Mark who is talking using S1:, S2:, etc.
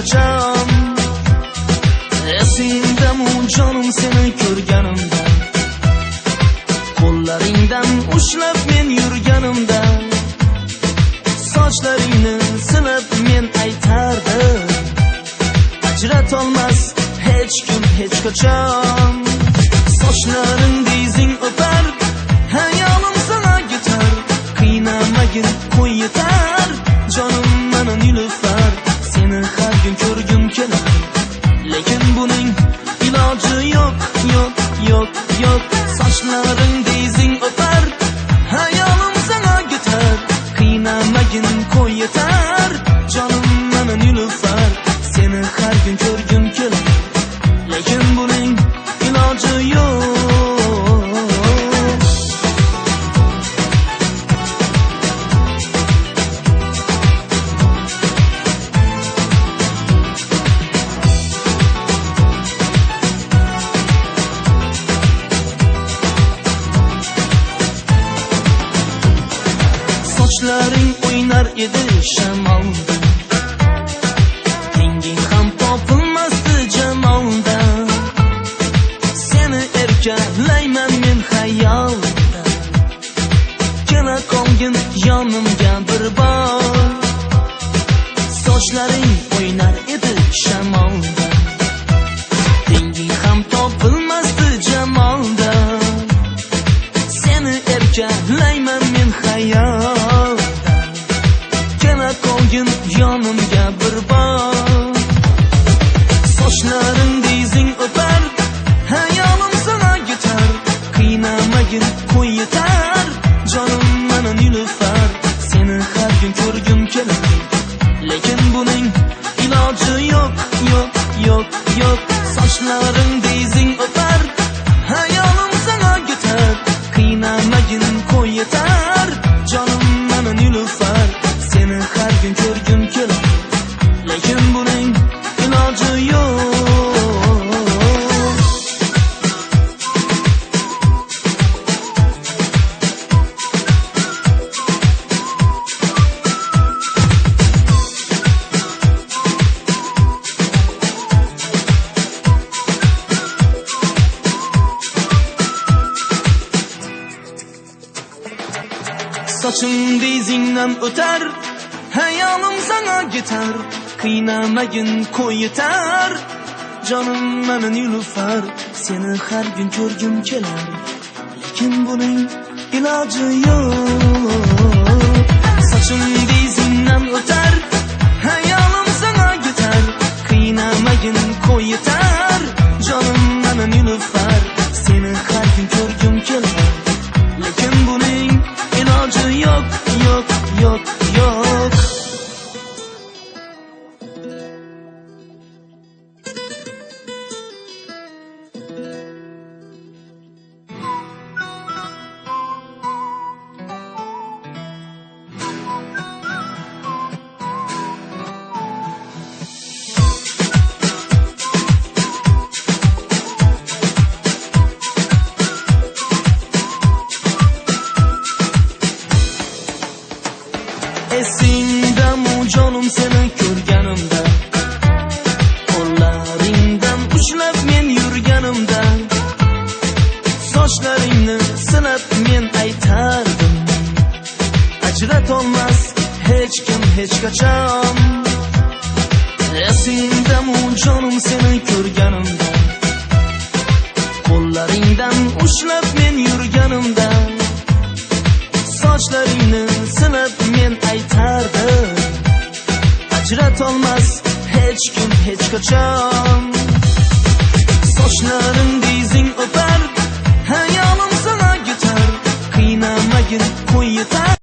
S1: qachon. Esingdami jonim seni ko'rganimda, qo'llaringdan ushlab men yurganimda, sochlaringni silab men aytardim, ajratolmas hech kim hech qachon. Sochlaringda izing o'tar, hayolim sana gitar, qiynamagin qo'y yetar, jonim mana nilufar, seni har kun ko'rgim kelar, lekin buning iloji yo'q, yo'q, yo'q, yo'q. Sochlaringda izing o'tar, hayolim sana gitar, qiynamagin qo'y yetar, jonim mana nilufar, seni har kun ko'rgim kelar, lekin buning iloji yo'q. Sochlaring o'ynar edi shamolda, tenging ham topilmasdi jamolda, seni erkalayman men xayolda, kela qolgin yonimga bir bor. Sochlaring o'ynar edi shamolda, tenging ham topilmasdi jamolda, seni erkalayman men xayolda, kela qolgin yonimga bir bor. Sochlaringda izing o'tar, hayolim sana gitar, qiynamagin qo'y yetar, jonim mana nilufar, seni har kun ko'rgim kelar, lekin buning iloji yo'q, yo'q, yo'q, yo'q. Sochlaringda izing o'tar, hayolim sana gitar, qiynamagin qo'y yetar, jonim mana nilufar, seni har kun ko'rgim kelar, lekin buning iloji yo'q. Sochingda izingdan o'tar, hayolim sana gitar, qiynamagin qo'y yetar, jonim mana nilufar, seni har kun ko'rgim kelar, lekin buning iloji yo'q. Sochingda izingdan o'tar, hayolim sana gitar, qiynamagin qo'y yetar, jonim mana nilufar, seni har kun ko'rgim kelar, lekin buning iloji yo'q, yo'q, yo'q, yo'q. Esingdami jonim seni ko'rganimda, qo'llaringdan ushlab men yurganimda, sochlaringni silab men aytardim, ajratolmas hech kim hech qachon. Esingdami jonim seni ko'rganimda, qo'llaringdan ushlab men yurganimda, sochlaringni silab men aytardim, ajratolmas hech kim hech qachon. Sochlaringda izing o'tar, hayolim sana gitar, qiynamagin qo'y yetar.